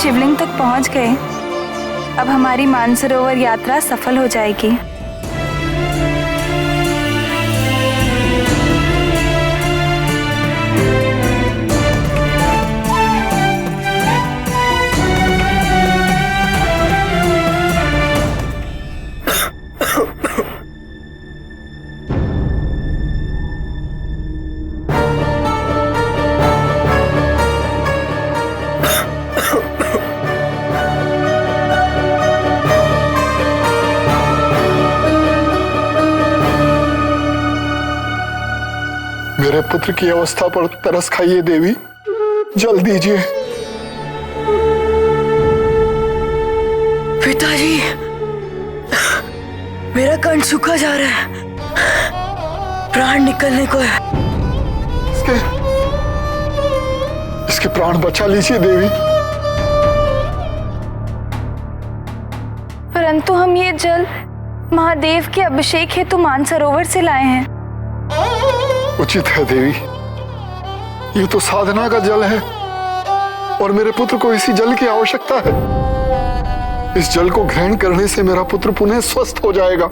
शिवलिंग तक पहुंच गए। अब हमारी मानसरोवर यात्रा सफल हो जाएगी। मेरे पुत्र की अवस्था पर तरस खाइए देवी, जल दीजिए। पिताजी, मेरा कंठ सूखा जा रहा है, प्राण निकलने को है। इसके प्राण बचा लीजिए देवी। परंतु हम ये जल महादेव के अभिषेक हेतु मानसरोवर से लाए हैं। उचित है देवी, ये तो साधना का जल है और मेरे पुत्र को इसी जल की आवश्यकता है। इस जल को ग्रहण करने से मेरा पुत्र पुनः स्वस्थ हो जाएगा।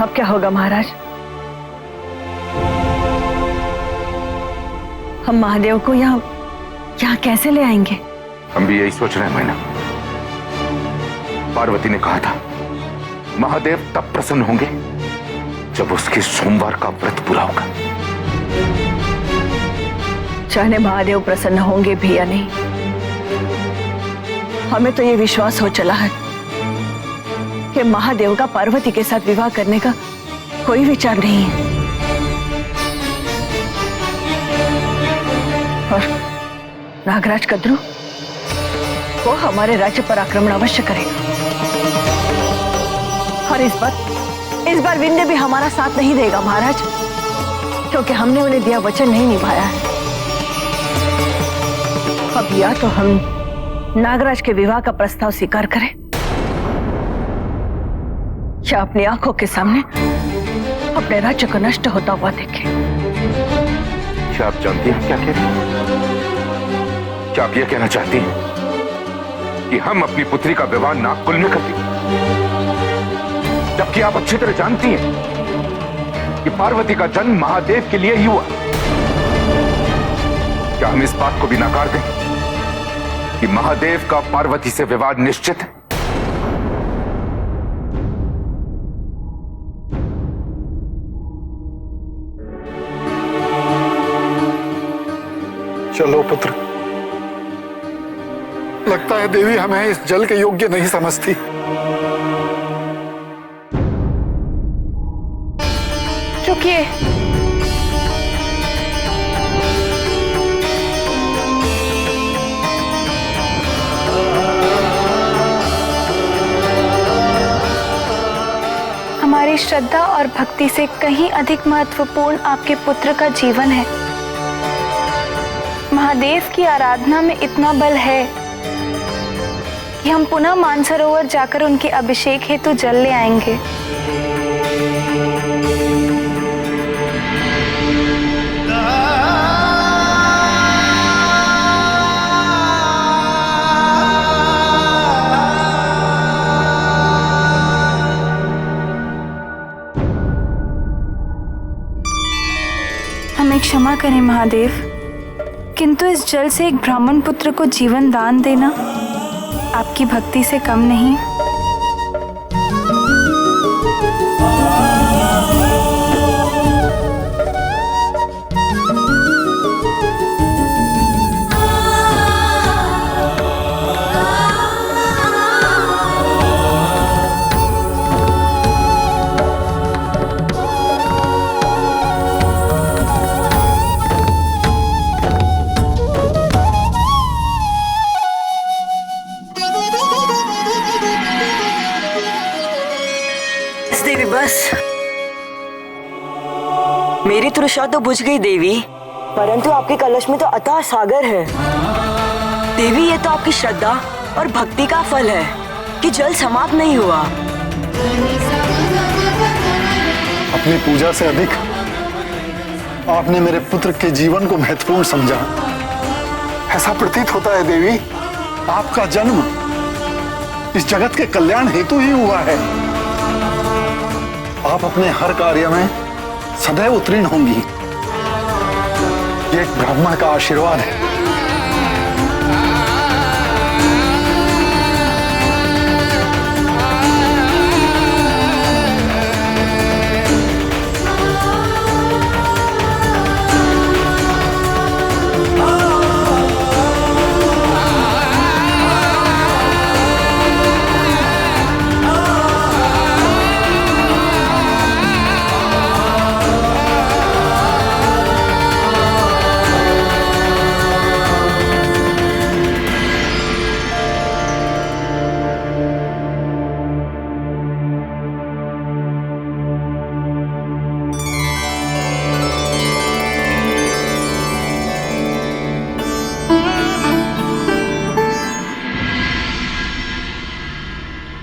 अब क्या होगा महाराज? हम महादेव को यहाँ कैसे ले आएंगे? हम भी यही सोच रहे हैं मैना। पार्वती ने कहा था महादेव तब प्रसन्न होंगे जब उसके सोमवार का व्रत पूरा होगा। चाहे महादेव प्रसन्न होंगे भी या नहीं, हमें तो ये विश्वास हो चला है कि महादेव का पार्वती के साथ विवाह करने का कोई विचार नहीं है। और नागराज कद्रू, वो हमारे राज्य पर आक्रमण अवश्य करेगा। और इस बार विंध्य भी हमारा साथ नहीं देगा महाराज, क्योंकि हमने उन्हें दिया वचन नहीं निभाया है। अब या तो हम नागराज के विवाह का प्रस्ताव स्वीकार करें या अपनी आंखों के सामने अपने राज्य को नष्ट होता हुआ देखें। क्या आप जानती हैं क्या कह रही हैं? क्या आप ये कहना चाहती हैं कि हम अपनी पुत्री का विवाह नागकुल में कर दें? जबकि आप अच्छी तरह जानती हैं कि पार्वती का जन्म महादेव के लिए ही हुआ। क्या हम इस बात को भी नकार दें कि महादेव का पार्वती से विवाह निश्चित है? चलो पुत्र, लगता है देवी हमें इस जल के योग्य नहीं समझती। रुकिए, हमारी श्रद्धा और भक्ति से कहीं अधिक महत्वपूर्ण आपके पुत्र का जीवन है। महादेव की आराधना में इतना बल है कि हम पुनः मानसरोवर जाकर उनके अभिषेक हेतु जल ले आएंगे। हमें क्षमा करें महादेव, किंतु इस जल से एक ब्राह्मण पुत्र को जीवन दान देना आपकी भक्ति से कम नहीं। मेरी तृष्णा तो बुझ गई देवी, परंतु आपके कलश में तो अथाह सागर है। देवी, ये तो आपकी श्रद्धा और भक्ति का फल है कि जल समाप्त नहीं हुआ। अपनी पूजा से अधिक आपने मेरे पुत्र के जीवन को महत्वपूर्ण समझा। ऐसा प्रतीत होता है देवी, आपका जन्म इस जगत के कल्याण हेतु ही हुआ है। आप अपने हर कार्य में सदैव उत्तीर्ण होंगी। ये एक ब्राह्मण का आशीर्वाद है।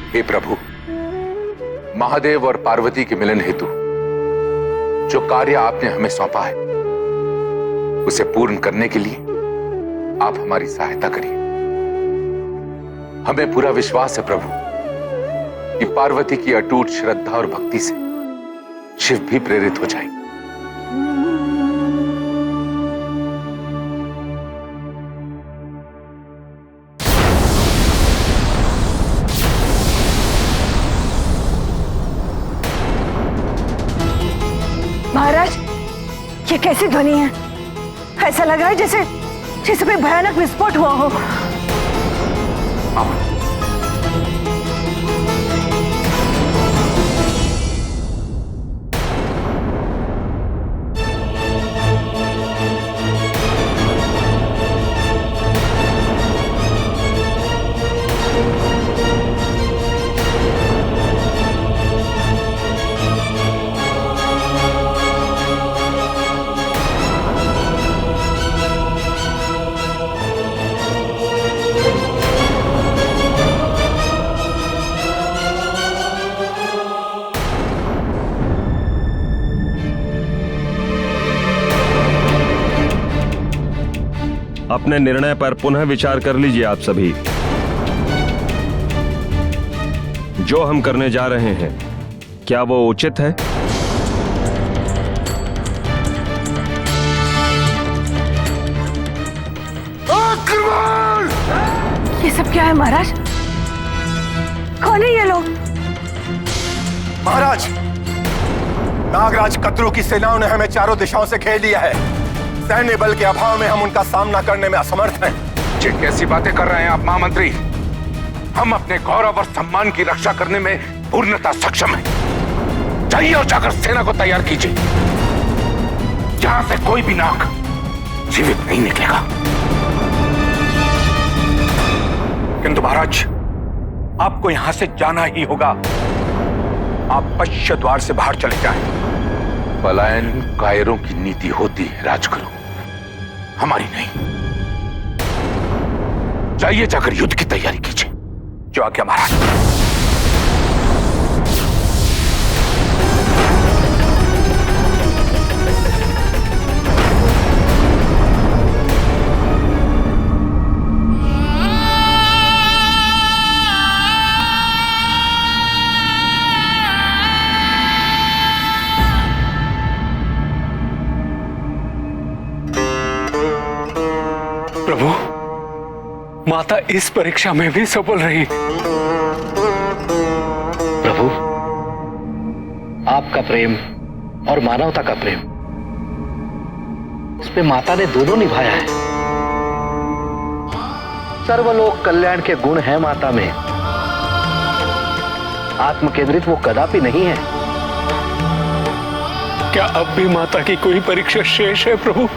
हे प्रभु, महादेव और पार्वती के मिलन हेतु जो कार्य आपने हमें सौंपा है उसे पूर्ण करने के लिए आप हमारी सहायता करिए। हमें पूरा विश्वास है प्रभु कि पार्वती की अटूट श्रद्धा और भक्ति से शिव भी प्रेरित हो जाएंगे। महाराज, ये कैसी ध्वनि है? ऐसा लग रहा है जैसे जैसे कोई भयानक विस्फोट हुआ हो। अपने निर्णय पर पुनः विचार कर लीजिए आप सभी। जो हम करने जा रहे हैं क्या वो उचित है? ये सब क्या है महाराज? कौन है ये लोग? महाराज, नागराज कतरू की सेनाओं ने हमें चारों दिशाओं से घेर लिया है। सैन्य बल के अभाव में हम उनका सामना करने में असमर्थ हैं। ये कैसी बातें कर रहे हैं आप महामंत्री? हम अपने गौरव और सम्मान की रक्षा करने में पूर्णतः सक्षम हैं। जाइए और जाकर सेना को तैयार कीजिए। यहां से कोई भी नाग जीवित नहीं निकलेगा। किंतु महाराज, आपको यहां से जाना ही होगा। आप पश्चिम द्वार से बाहर चले जाएं। पलायन कायरों की नीति होती है राजगुरु, हमारी नहीं। जाइए, जाकर युद्ध की तैयारी कीजिए। जो आज्ञा महाराज। प्रभु, माता इस परीक्षा में भी सफल रही। प्रभु, आपका प्रेम और मानवता का प्रेम, इस पे माता ने दोनों निभाया है। सर्वलोक कल्याण के गुण हैं माता में। आत्मकेंद्रित वो कदापि नहीं है। क्या अब भी माता की कोई परीक्षा शेष है प्रभु?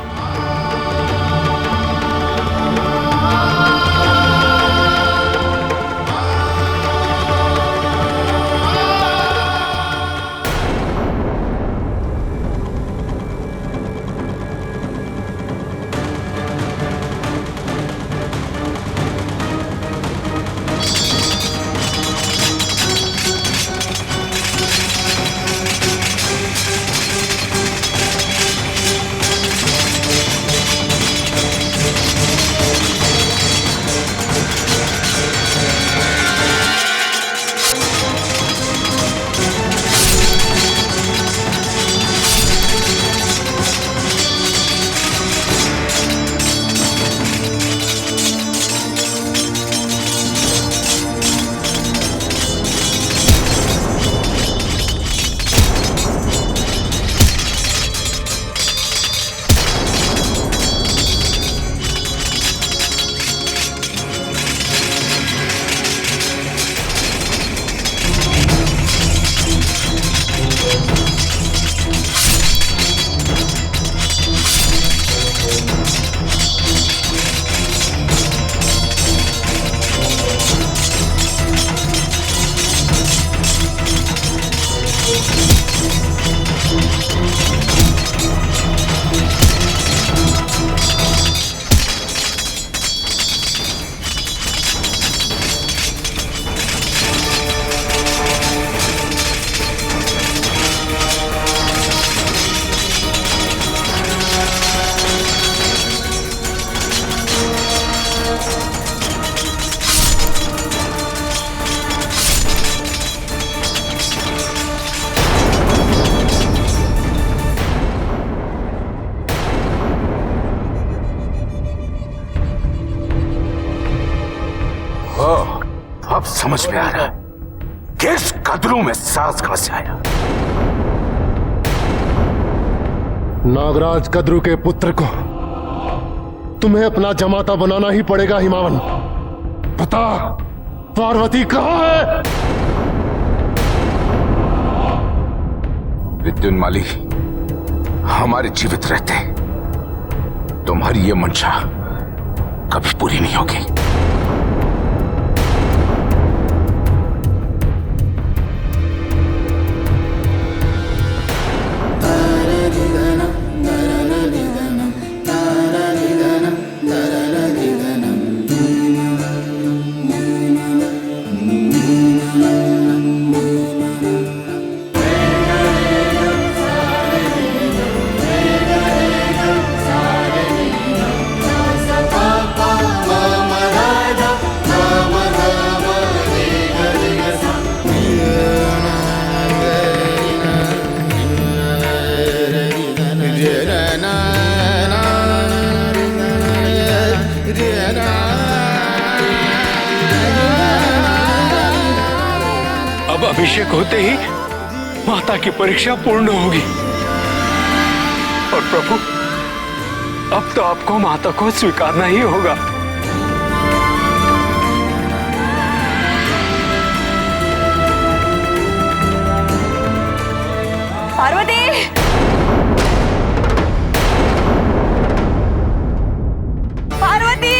अब समझ में आ रहा है कि इस कदरों में सास कहां से आया। नागराज कद्रू के पुत्र को तुम्हें अपना जमाता बनाना ही पड़ेगा हिमावन। बता, पार्वती कहां है? विद्युन्माली, हमारे जीवित रहते तुम्हारी ये मंशा कभी पूरी नहीं होगी। अब अभिषेक होते ही माता की परीक्षा पूर्ण होगी। और प्रभु, अब तो आपको माता को स्वीकारना ही होगा। पार्वती, पार्वती!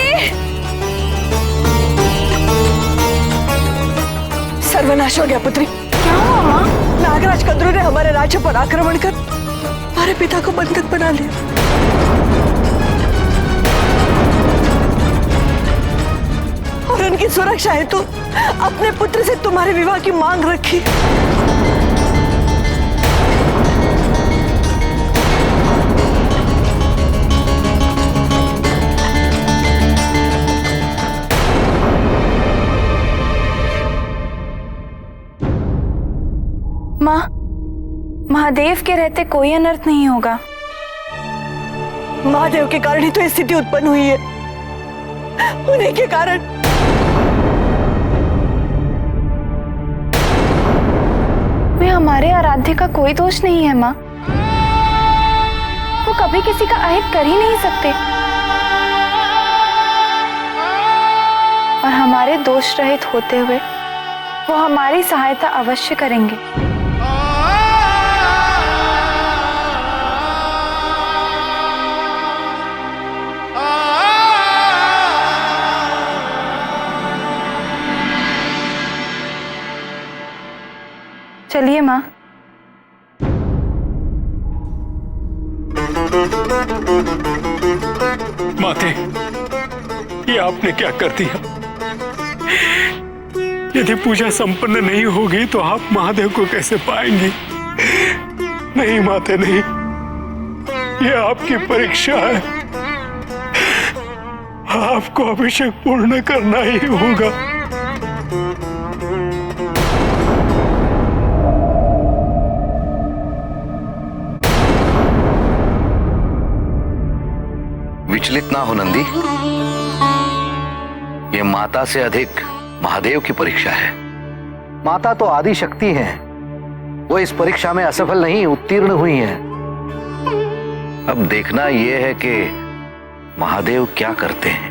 सर्वनाश हो गया पुत्री। क्या हुआ माँ? नागराज कद्रू ने हमारे राज्य पर आक्रमण कर हमारे पिता को बंधक बना लिया। और उनकी सुरक्षा हेतु अपने पुत्र से तुम्हारे विवाह की मांग रखी। माँ, महादेव के रहते कोई अनर्थ नहीं होगा। महादेव के कारण ही तो स्थिति उत्पन्न हुई है। उन्हीं के कारण। वे हमारे आराध्य का कोई दोष नहीं है माँ। वो कभी किसी का अहित कर ही नहीं सकते। और हमारे दोष रहित होते हुए वो हमारी सहायता अवश्य करेंगे। चलिए माँ। माते, ये आपने क्या कर दिया? यदि पूजा संपन्न नहीं होगी तो आप महादेव को कैसे पाएंगी? नहीं माते, नहीं, ये आपकी परीक्षा है। आपको अभिषेक पूर्ण करना ही होगा। विचलित ना हो नंदी, ये माता से अधिक महादेव की परीक्षा है। माता तो आदि शक्ति है, वो इस परीक्षा में असफल नहीं उत्तीर्ण हुई हैं। अब देखना यह है कि महादेव क्या करते हैं।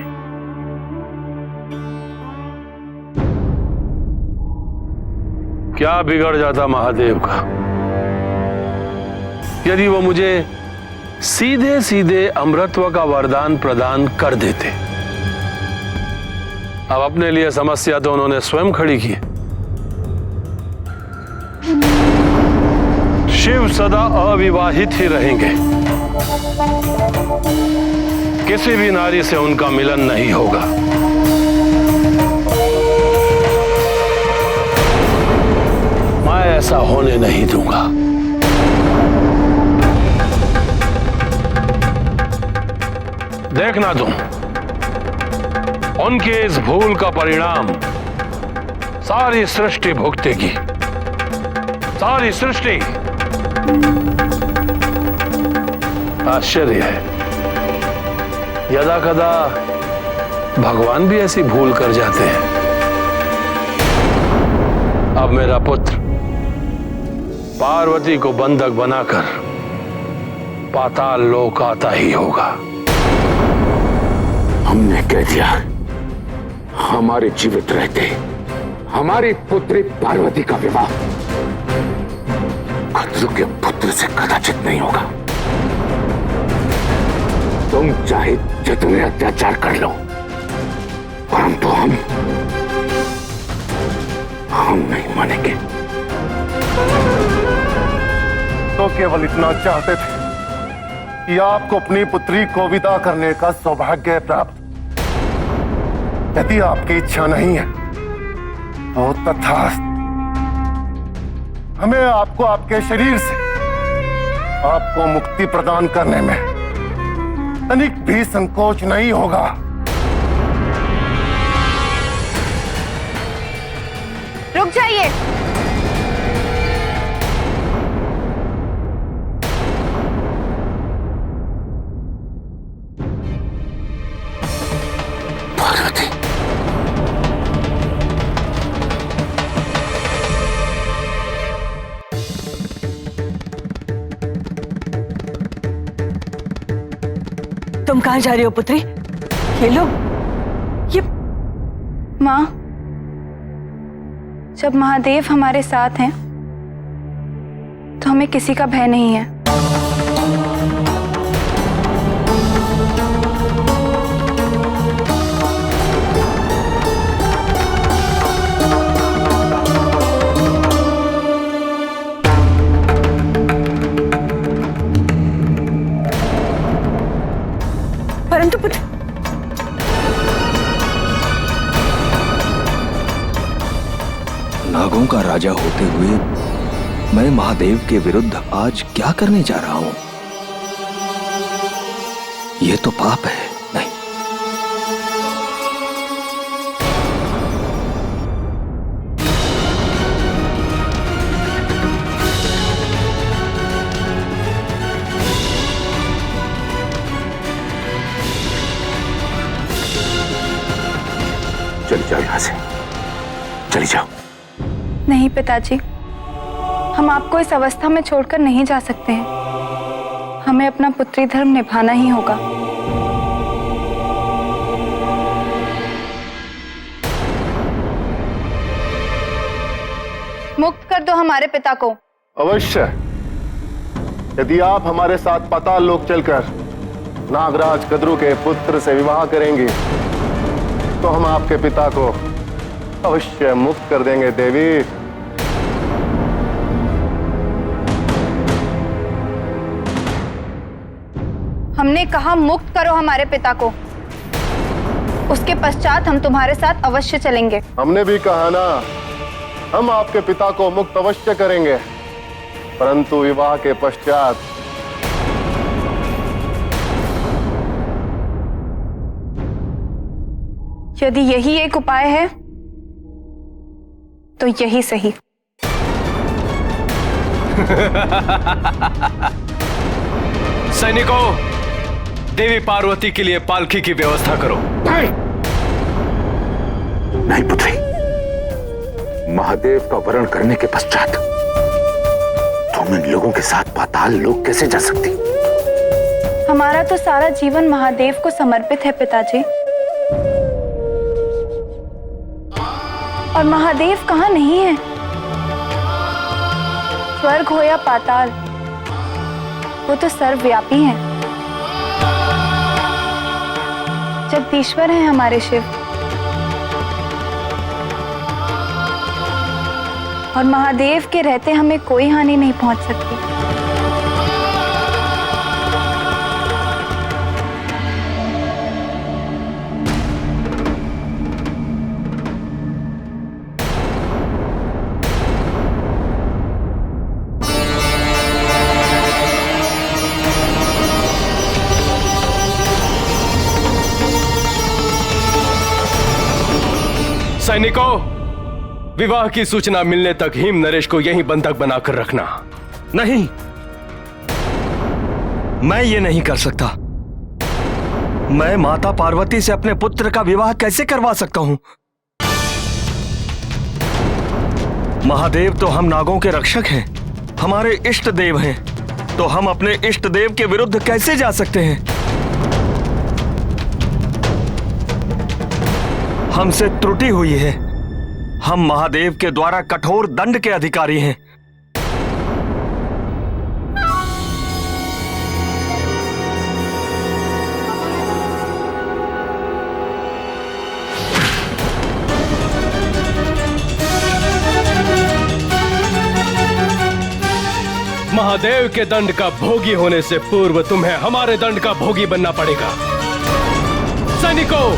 क्या बिगड़ जाता महादेव का यदि वो मुझे सीधे सीधे अमृतत्व का वरदान प्रदान कर देते। अब अपने लिए समस्या तो उन्होंने स्वयं खड़ी की। शिव सदा अविवाहित ही रहेंगे, किसी भी नारी से उनका मिलन नहीं होगा। मैं ऐसा होने नहीं दूंगा। देखना तुम, उनके इस भूल का परिणाम सारी सृष्टि भुगतेगी। सारी सृष्टि। आश्चर्य है, यदा कदा भगवान भी ऐसी भूल कर जाते हैं। अब मेरा पुत्र पार्वती को बंधक बनाकर पाताल लोक आता ही होगा। हमने कह दिया, हमारे जीवित रहते हमारी पुत्री पार्वती का विवाह कद्रू के पुत्र से कदाचित नहीं होगा। तुम चाहे जितने अत्याचार कर लो, परंतु हम नहीं मानेंगे। तो केवल इतना चाहते थे कि आपको अपनी पुत्री को विदा करने का सौभाग्य प्राप्त। यदि आपकी इच्छा नहीं है तो तथास्तु। हमें आपको आपके शरीर से आपको मुक्ति प्रदान करने में तनिक भी संकोच नहीं होगा। रुक जाइए। पार्वती, तुम कहां जा रही हो पुत्री? ये लो। ये माँ, जब महादेव हमारे साथ हैं तो हमें किसी का भय नहीं है। परंतु पुत्र, नागों का राजा होते हुए मैं महादेव के विरुद्ध आज क्या करने जा रहा हूं? यह तो पाप है। नहीं, चली जाओ यहां से, चली जाओ। नहीं पिताजी, हम आपको इस अवस्था में छोड़कर नहीं जा सकते हैं। हमें अपना पुत्री धर्म निभाना ही होगा। मुक्त कर दो हमारे पिता को। अवश्य। यदि आप हमारे साथ पाताल लोक चलकर नागराज कद्रू के पुत्र से विवाह करेंगे तो हम आपके पिता को अवश्य मुक्त कर देंगे देवी। हमने कहा मुक्त करो हमारे पिता को, उसके पश्चात हम तुम्हारे साथ अवश्य चलेंगे। हमने भी कहा ना, हम आपके पिता को मुक्त अवश्य करेंगे, परंतु विवाह के पश्चात। यदि यही एक उपाय है तो यही सही। सैनिकों, देवी पार्वती के लिए पालकी की व्यवस्था करो। नहीं पुत्री, महादेव का वरण करने के पश्चात तुम इन लोगों के साथ पाताल लोक कैसे जा सकती? हमारा तो सारा जीवन महादेव को समर्पित है पिताजी। और महादेव कहाँ नहीं है? स्वर्ग हो या पाताल, वो तो सर्वव्यापी हैं। जगदीश्वर हैं हमारे शिव। और महादेव के रहते हमें कोई हानि नहीं पहुंच सकती। सैनिकों, विवाह की सूचना मिलने तक हिम नरेश को यहीं बंधक बनाकर रखना। नहीं, मैं ये नहीं कर सकता। मैं माता पार्वती से अपने पुत्र का विवाह कैसे करवा सकता हूं? महादेव तो हम नागों के रक्षक हैं, हमारे इष्ट देव हैं, तो हम अपने इष्ट देव के विरुद्ध कैसे जा सकते हैं? हमसे त्रुटि हुई है। हम महादेव के द्वारा कठोर दंड के अधिकारी हैं। महादेव के दंड का भोगी होने से पूर्व तुम्हें हमारे दंड का भोगी बनना पड़ेगा। सैनिकों,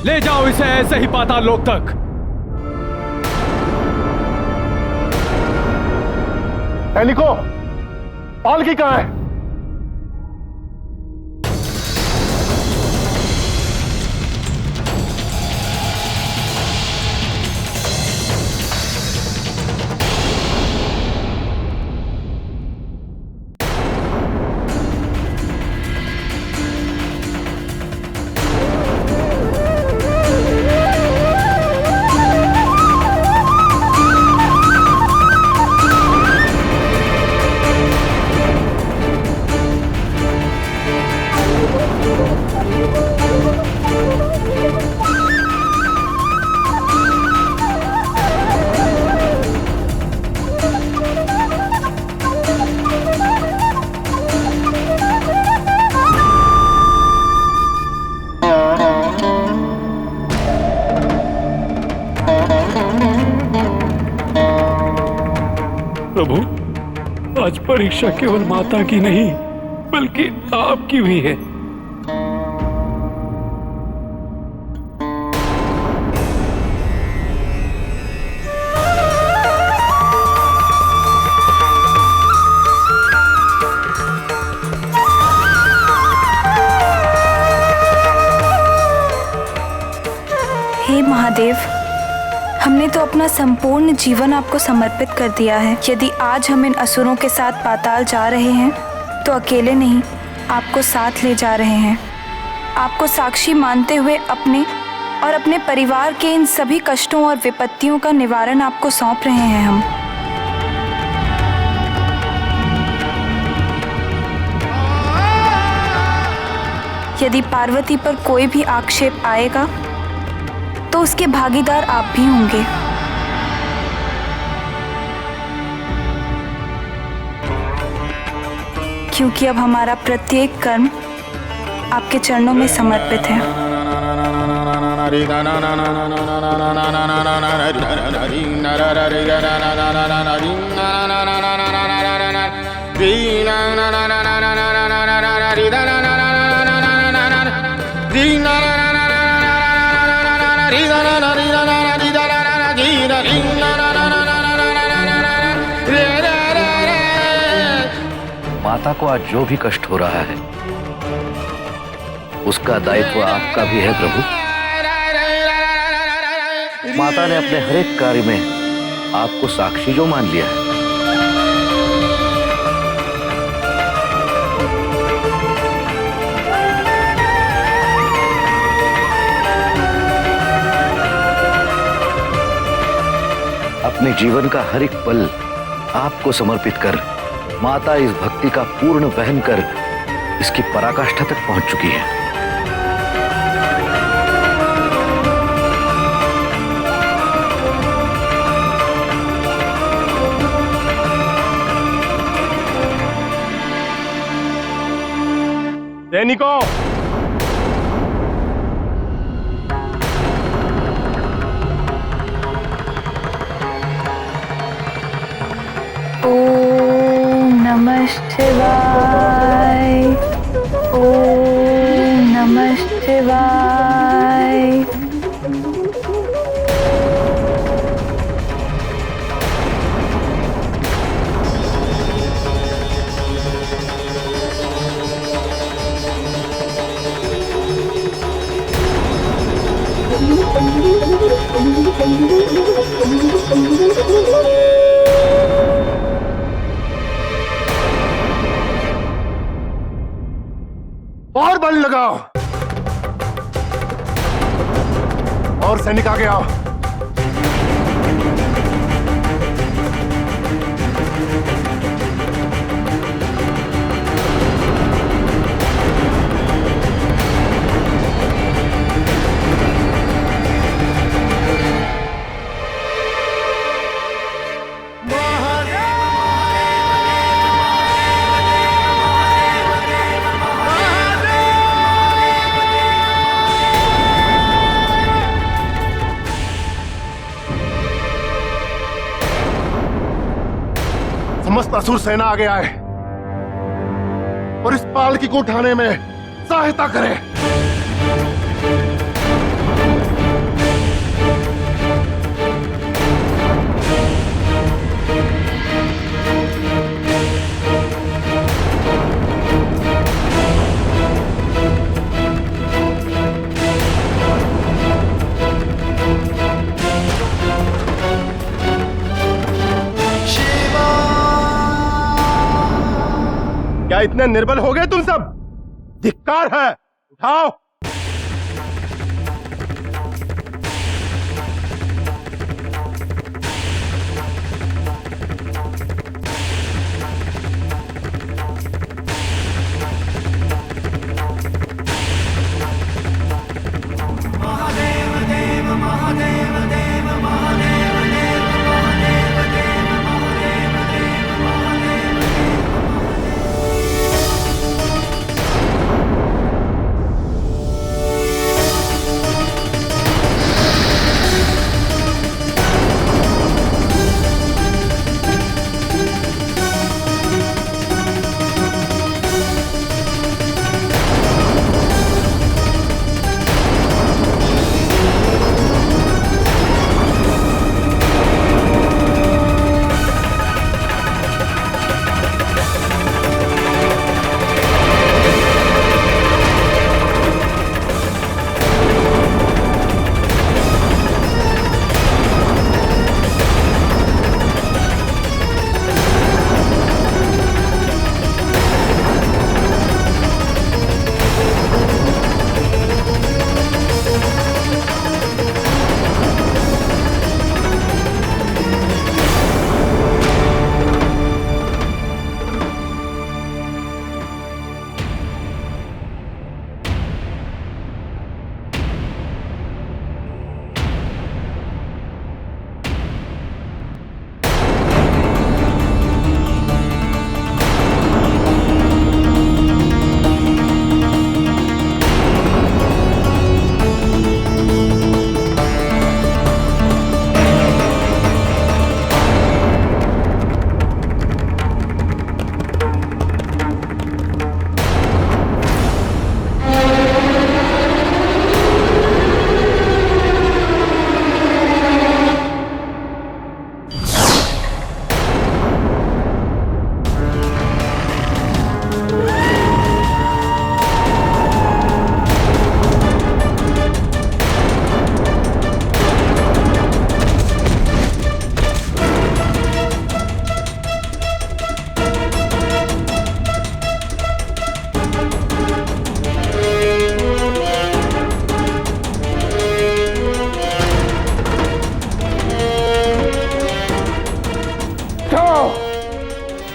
ले जाओ इसे ऐसे ही पाताल लोक तक। सैनिकों, पालकी कहां है? प्रभु, आज परीक्षा केवल माता की नहीं बल्कि आपकी भी है। हे महादेव, हमने तो अपना संपूर्ण जीवन आपको समर्पित कर दिया है। यदि आज हम इन असुरों के साथ पाताल जा रहे हैं तो अकेले नहीं, आपको साथ ले जा रहे हैं। आपको साक्षी मानते हुए अपने और अपने परिवार के इन सभी कष्टों और विपत्तियों का निवारण आपको सौंप रहे हैं हम। यदि पार्वती पर कोई भी आक्षेप आएगा तो उसके भागीदार आप भी होंगे। क्योंकि अब हमारा प्रत्येक कर्म आपके चरणों में समर्पित है। माता को आज जो भी कष्ट हो रहा है उसका दायित्व आपका भी है प्रभु। माता ने अपने हर एक कार्य में आपको साक्षी जो मान लिया है। अपने जीवन का हर एक पल आपको समर्पित कर माता इस भक्ति का पूर्ण वहन कर इसकी पराकाष्ठा तक पहुंच चुकी है। सैनिकों, नमः शिवाय, ओम नमः शिवाय। और बल लगाओ और सैनिक आगे आओ। समस्त असुर सेना आगे आए और इस पालकी को उठाने में सहायता करे। क्या इतने निर्बल हो गए तुम सब? धिक्कार है, उठाओ।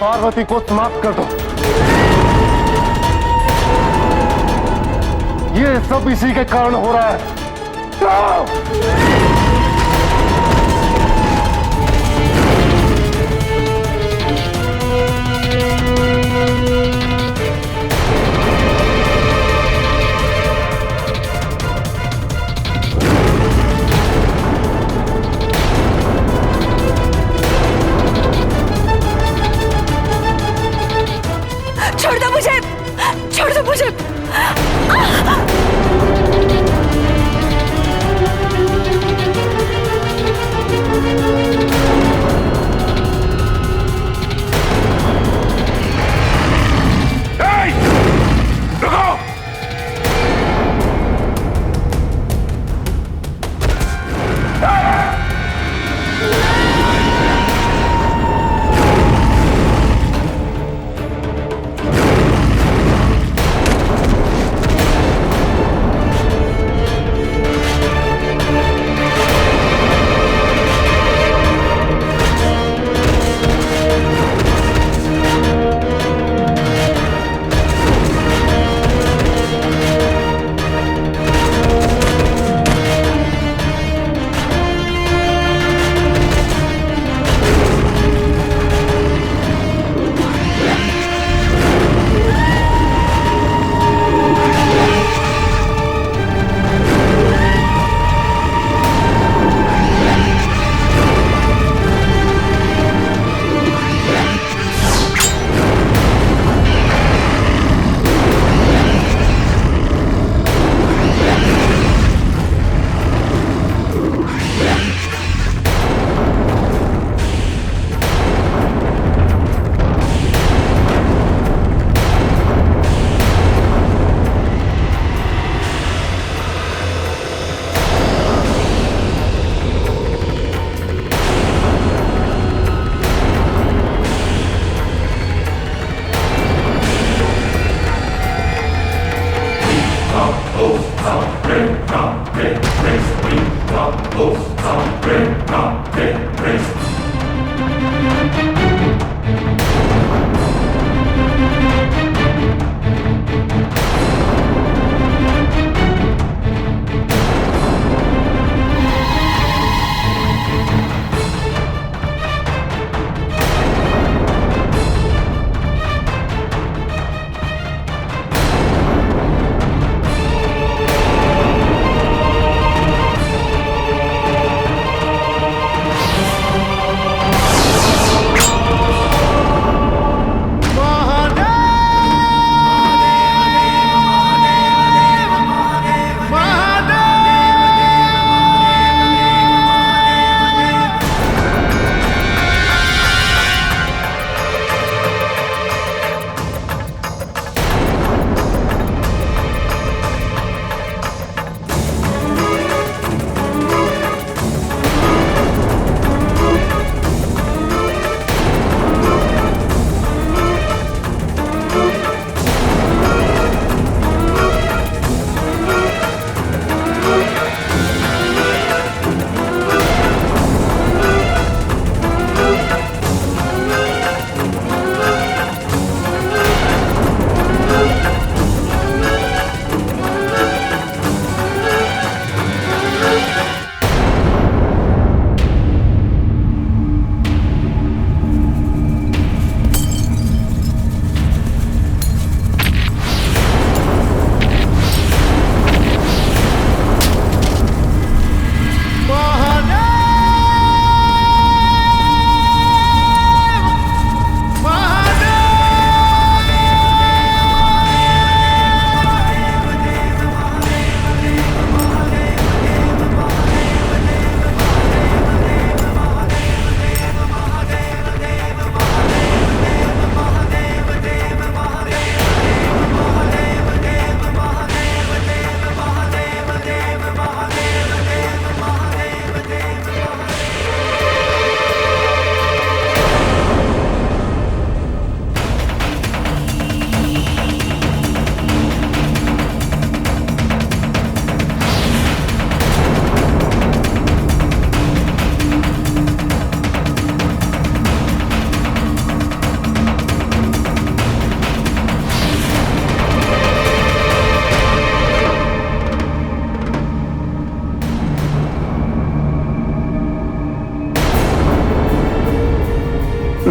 पार्वती को समाप्त कर दो। ये सब इसी के कारण हो रहा है। छोड़ दो मुझे, छोड़ दो मुझे।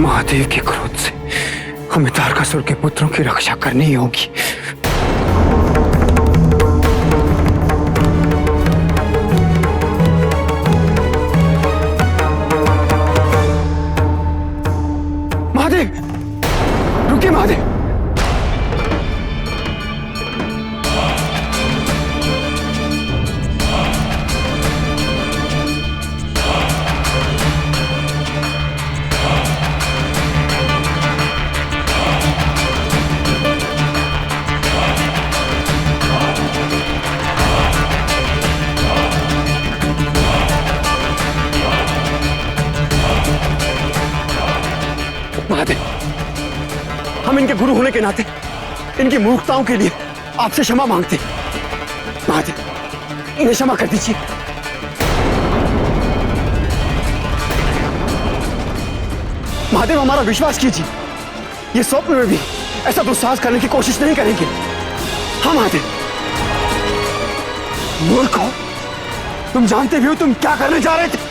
महादेव के क्रोध से हमें तारकासुर के पुत्रों की रक्षा करनी होगी। महादेव, रुकिए महादेव। हम इनके गुरु होने के नाते इनकी मूर्खताओं के लिए आपसे क्षमा मांगते। महादेव, इन्हें क्षमा कर दीजिए। महादेव, हमारा विश्वास कीजिए, ये स्वप्न में भी ऐसा दुस्साहस करने की कोशिश नहीं करेंगे। हाँ महादेव। मूर्ख हो, तुम जानते भी हो तुम क्या करने जा रहे थे।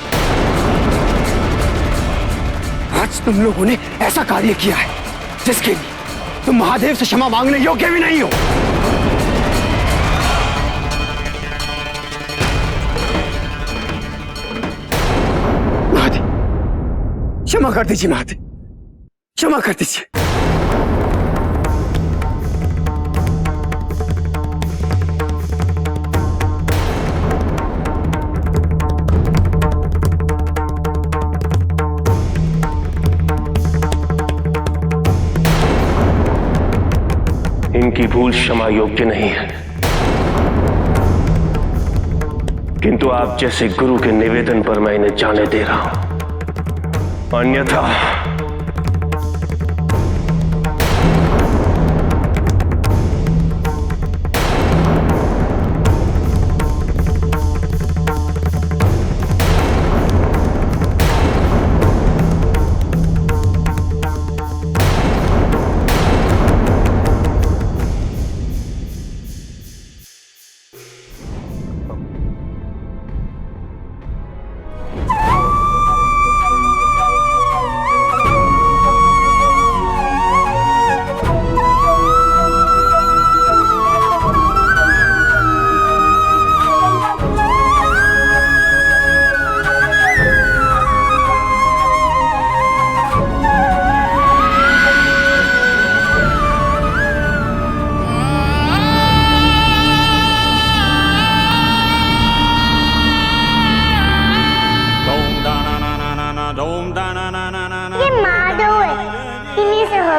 आज तुम लोगों ने ऐसा कार्य किया है जिसके लिए तुम महादेव से क्षमा मांगने योग्य भी नहीं हो। महादेव, क्षमा कर दीजिए। महादेव, क्षमा कर दीजिए। इनकी भूल क्षमा योग्य नहीं है, किंतु आप जैसे गुरु के निवेदन पर मैं इन्हें जाने दे रहा हूं, अन्यथा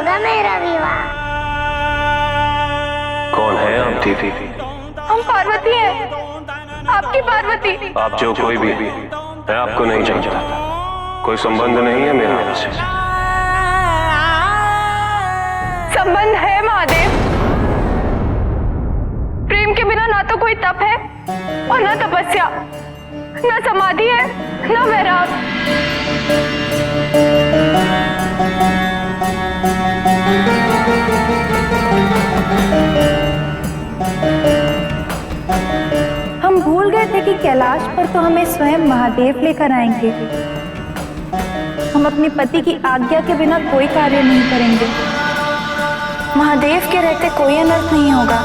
होगा मेरा विवाह। कौन है आप देवी? हम पार्वती हैं, आपकी पार्वती। आप जो कोई भी, मैं आपको नहीं जानता, कोई संबंध नहीं है मेरा आपसे। संबंध है महादेव। प्रेम के बिना ना तो कोई तप है और ना तपस्या, ना समाधि है, ना वैराग। हम भूल गए थे कि कैलाश पर तो हमें स्वयं महादेव लेकर आएंगे। हम अपने पति की आज्ञा के बिना कोई कार्य नहीं करेंगे। महादेव के रहते कोई अनर्थ नहीं होगा।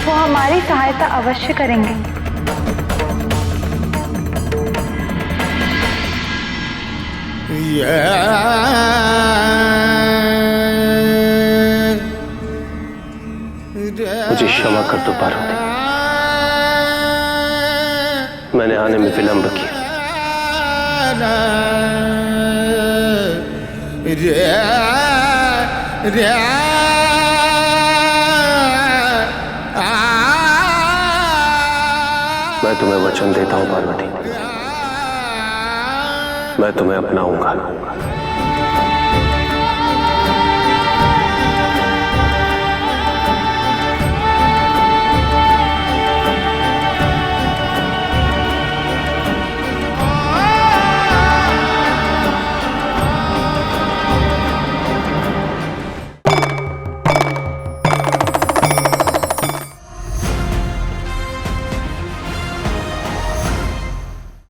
वो हमारी सहायता अवश्य करेंगे। मुझे क्षमा कर दो पार्वती, मैंने आने में विलंब किया। मैं तुम्हें वचन देता हूं पार्वती, मैं तुम्हें अपनाऊंगा।